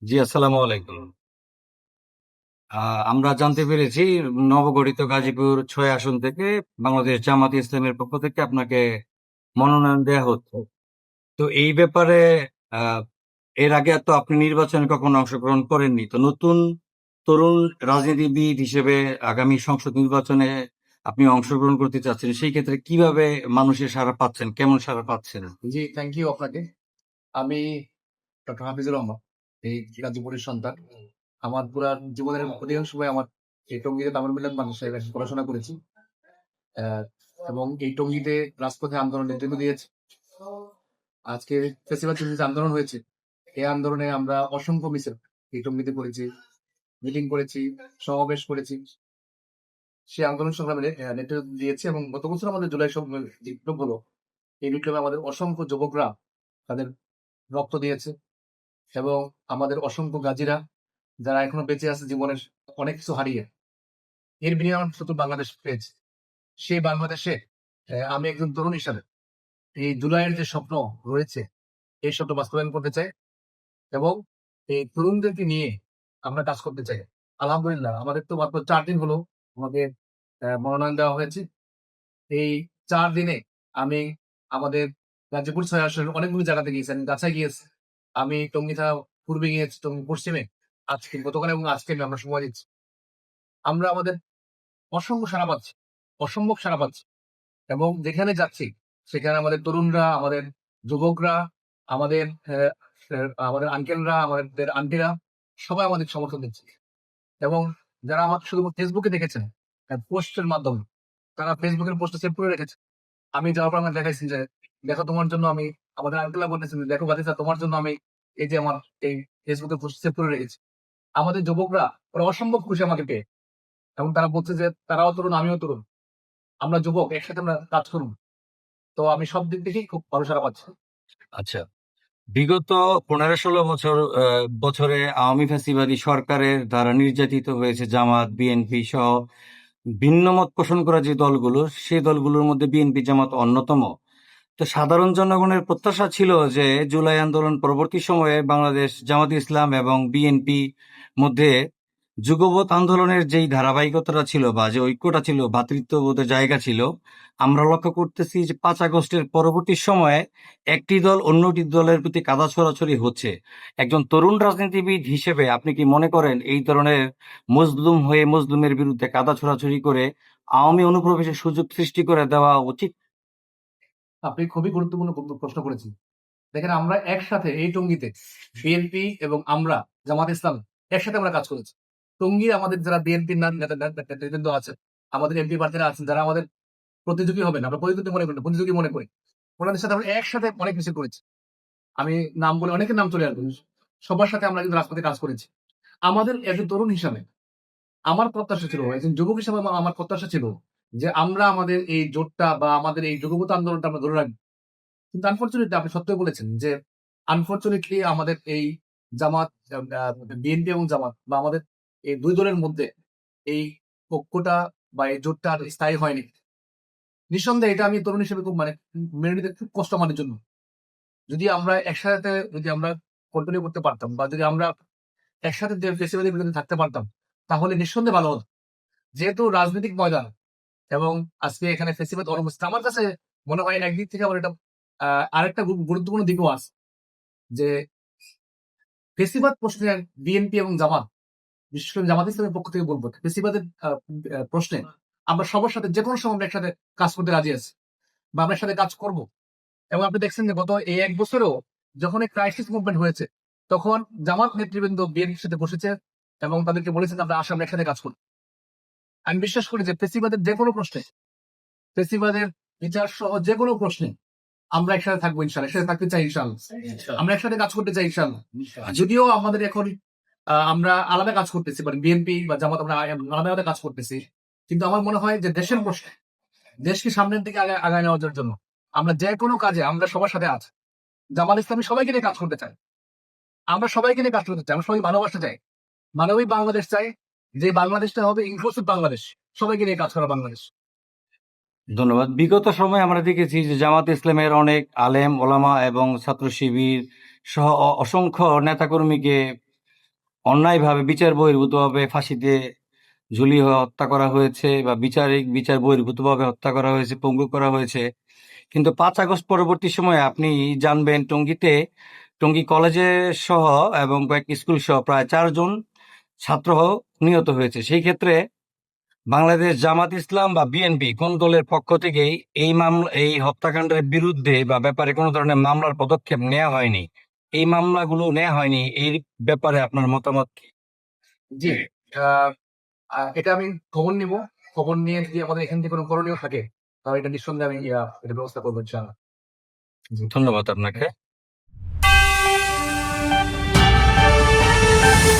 জি, আসসালামু আলাইকুম। আমরা জানতে পেরেছি নবগঠিত গাজীপুর ৬ আসন থেকে বাংলাদেশ জামাত ইসলামের পক্ষ থেকে আপনাকে মনোনয়ন দেয়া হচ্ছে। তো এই ব্যাপারে আ এর আগে তো আপনি নির্বাচনে কখনো অংশগ্রহণ করেননি। তো নতুন তরুণ রাজনীতিবিদ হিসেবে আগামী সংসদ নির্বাচনে আপনি অংশগ্রহণ করতে চাচ্ছেন। সেই ক্ষেত্রে কিভাবে মানুষের সাড়া পাচ্ছেন? কেমন সাড়া পাচ্ছেন? জি, থ্যাংক ইউ আপনাকে। আমি ডক্টর হাফিজুর রহমান, এই গাজীপুরের সন্তান। আমার পুরা জীবনের অধিকাংশ সময় আমার এই টঙ্গীতে তামিল মিলাদ মাদ্রাসায় পড়াশোনা করেছি। আহ, এবং এই টঙ্গীতে রাজপথে আন্দোলন নেতৃত্ব দিয়েছি। আজকে ফেস্টিভ্যাল যে আন্দোলন হয়েছে, এই আন্দোলনে আমরা অসংখ্য মিছিল এই টঙ্গীতে করেছি, মিটিং করেছি, সমাবেশ করেছি। সেই আন্দোলন সংগ্রামে নেতৃত্ব দিয়েছি এবং গত বছর আমাদের জুলাই যে বিপ্লব হলো, এই বিপ্লবে আমাদের অসংখ্য যুবকরা তাদের রক্ত দিয়েছে এবং আমাদের অসংখ্য গাজীরা যারা এখনো বেঁচে আছে জীবনের অনেক কিছু হারিয়ে এর বিনিময়ে আমরা নতুন বাংলাদেশ পেয়েছি। সেই বাংলাদেশে আমি একজন তরুণ হিসাবে এই জুলাইয়ের যে স্বপ্ন রয়েছে, এই স্বপ্ন বাস্তবায়ন করতে চাই এবং এই তরুণদেরকে নিয়ে আমরা কাজ করতে চাই। আলহামদুলিল্লাহ আমাদের তো মাত্র 4 দিন হলো আমাদের মনোনয়ন দেওয়া হয়েছে। এই 4 দিনে আমি আমাদের গাজীপুর ৬ আসনের অনেকগুলো জায়গাতে গিয়েছি। আমি গাছায় গিয়েছি। আমি টঙ্গী থানা পূর্বে গিয়েছি, টঙ্গী পশ্চিমে। আজকে গতকাল এবং আজকে আমরা সময় দিচ্ছি। আমরা আমাদের অসংখ্য সাড়া পাচ্ছি, অসম্ভব সাড়া পাচ্ছি এবং যেখানে যাচ্ছি সেখানে আমাদের তরুণরা, আমাদের যুবকরা, আমাদের আমাদের আঙ্কেলরা, আমাদের আন্টিরা সবাই আমাদের সমর্থন দিচ্ছে এবং যারা আমাকে শুধু ফেসবুকে দেখেছেন পোস্টের মাধ্যমে, তারা ফেসবুকের পোস্টে সেভ করে রেখেছে। আমি যাওয়ার পর আমি দেখাইছি যে, "দেখো তোমার জন্য আমি" আমাদের আঙ্কেলরা বলতেছেন যে, "দেখো ভাতিজা তোমার জন্য আমি এই যে আমার এই ফেসবুকে পোস্ট সেভ করে রেখেছি।" আমাদের যুবকরা ওরা অসম্ভব খুশি আমাকে পেয়ে এবং তারা বলছে যে, "তারাও তরুণ, আমিও তরুণ। আমরা যুবক, একসাথে আমরা কাজ করব।" তো আমি সব দিক থেকেই খুব ভালো সাড়া পাচ্ছি। আচ্ছা। বিগত ১৫-১৬ বছরে আওয়ামী ফ্যাসিবাদী সরকারের দ্বারা নির্যাতিত হয়েছে জামাত, বিএনপি সহ ভিন্ন মত পোষণ করা যে দলগুলো, সেই দলগুলোর মধ্যে বিএনপি জামাত অন্যতম। তো সাধারণ জনগণের প্রত্যাশা ছিল যে জুলাই আন্দোলন পরবর্তী সময়ে বাংলাদেশ জামাত ইসলাম এবং বিএনপি মধ্যে যুগপৎ আন্দোলনের যেই ধারাবাহিকতাটা ছিল বা যে ঐক্যটা ছিল, ভ্রাতৃত্ববোধের জায়গা ছিল, আমরা লক্ষ্য করতেছি যে ৫ আগস্টের পরবর্তী সময়ে একটি দল অন্যটি দলের প্রতি কাদা ছোড়াছড়ি হচ্ছে। একজন তরুণ রাজনীতিবিদ হিসেবে আপনি কি মনে করেন এই ধরনের মজলুম হয়ে মজলুমের বিরুদ্ধে কাদা ছোড়াছড়ি করে আওয়ামী অনুপ্রবেশের সুযোগ সৃষ্টি করে দেওয়া উচিত? আপনি খুবই গুরুত্বপূর্ণ প্রশ্ন করেছেন। দেখেন আমরা একসাথে এই টঙ্গীতে বিএনপি এবং আমরা জামাত ইসলাম একসাথে আমরা কাজ করেছি। টঙ্গীর আমাদের যারা বিএনপির নেতৃবৃন্দ আছে, আমাদের এমপি প্রার্থীরা আছেন যারা আমাদের প্রতিযোগী হবেন, আমরা প্রতিদ্বন্দ্বী মনে করি না, প্রতিযোগী মনে করি। ওনাদের সাথে আমরা একসাথে অনেক মিছিল করেছি। আমি নাম বলে অনেকের নাম চলে আসবে। সবার সাথে আমরা কিন্তু রাজপথে কাজ করেছি। আমাদের একজন তরুণ হিসাবে আমার প্রত্যাশা ছিল, একজন যুবক হিসাবে আমার প্রত্যাশা ছিল যে আমরা আমাদের এই জোটটা বা আমাদের এই যুগপৎ আন্দোলনটা আমরা ধরে রাখবো। কিন্তু আনফরচুনেটলি আপনি সত্যই বলেছেন যে আনফরচুনেটলি আমাদের এই জামাত বিএনপি এবং জামাত বা আমাদের এই ২ দলের মধ্যে এই ঐক্যটা বা এই জোটটা আর স্থায়ী হয়নি। নিঃসন্দেহে এটা আমি তরুণ হিসেবে খুব মানে মেনে নিতে খুব কষ্ট আমাদের জন্য। যদি আমরা কন্টিনিউ করতে পারতাম বা যদি আমরা একসাথে ফেস্টিভ্যালের বিরুদ্ধে থাকতে পারতাম, তাহলে নিঃসন্দেহে ভালো হতো। যেহেতু রাজনৈতিক ময়দান এবং আজকে এখানে ফেস্টিভ্যাল অনুপস্থিত। আমার কাছে মনে হয় একদিক থেকে আবার এটা আরেকটা গুরুত্বপূর্ণ দিকও আছে যে ফেসিবাদ প্রশ্নে বিএনপি এবং জামাত, বিশেষ করে জামাত ইসলামের পক্ষ থেকে বলব, ফেসিবাদের প্রশ্নে আমরা সবার সাথে যেকোনো সময় আমরা একসাথে কাজ করতে রাজি আছি বা আমরা একসাথে কাজ করব। এবং আপনি দেখছেন যে গত এই ১ বছরেও যখন এই ক্রাইসিস মুভমেন্ট হয়েছে, তখন জামাত নেতৃবৃন্দ বিএনপির সাথে বসেছে এবং তাদেরকে বলেছেন আমরা আসলে আমরা একসাথে কাজ করব। আমি বিশ্বাস করি যে ফেসিবাদের যেকোনো প্রশ্নে, ফেসিবাদের বিচার সহ যেকোনো প্রশ্নে আমরা একসাথে থাকবো ইনশাআল্লাহ। একসাথে থাকতে চাই ইনশাআল্লাহ। আমরা একসাথে কাজ করতে চাই ইনশাআল্লাহ। যদিও আমাদের এখন আমরা আলাদা কাজ করতেছি, মানে বিএনপি বা জামাত আমরা আলাদা, আলাদা কাজ করতেছি। কিন্তু আমার মনে হয় যে দেশের প্রশ্নে, দেশকে সামনের দিকে আগায় নেওয়ার জন্য আমরা যেকোনো কাজে আমরা সবার সাথে আছি। জামাত ইসলামী সবাইকে নিয়ে কাজ করতে চাই। আমরা সবাইকে নিয়ে কাজ করতে চাই। আমরা সবাই ভালোবাসতে চাই। মানবিক বাংলাদেশ চাই। যে বাংলাদেশটা হবে ইনক্লুসিভ বাংলাদেশ। সবাইকে নিয়ে কাজ করা বাংলাদেশ। ধন্যবাদ। বিগত সময়ে আমরা দেখেছি যে জামাত ইসলামের অনেক আলেম, ওলামা এবং ছাত্র শিবির সহ অসংখ্য নেতাকর্মীকে অন্যায়ভাবে বিচার বহির্ভূতভাবে ফাঁসিতে ঝুলিয়ে হত্যা করা হয়েছে বা বিচার বহির্ভূতভাবে হত্যা করা হয়েছে, পঙ্গু করা হয়েছে। কিন্তু 5 আগস্ট পরবর্তী সময়ে আপনি জানবেন টঙ্গী কলেজে সহ এবং কয়েকটি স্কুল সহ প্রায় 4 জন ছাত্র নিহত হয়েছে। সেই ক্ষেত্রে বাংলাদেশ জামাত ইসলাম বা বিএনপি কোন দলের পক্ষ থেকেই এই হত্যাকাণ্ডের বিরুদ্ধে বা ব্যাপারে কোনো ধরনের মামলার পদক্ষেপ নেওয়া হয়নি। এই মামলাগুলো নেওয়া হয়নি। এই ব্যাপারে আপনার মতামত কি? জি, আহ, এটা আমি খবর নিব। খবর নিয়ে যদি আমাদের এখান থেকে কোনো করণীয় থাকে, তাহলে এটা নিঃসন্দেহে আমি এটা ব্যবস্থা করবো, ইনশাআল্লাহ। জি। ধন্যবাদ আপনাকে।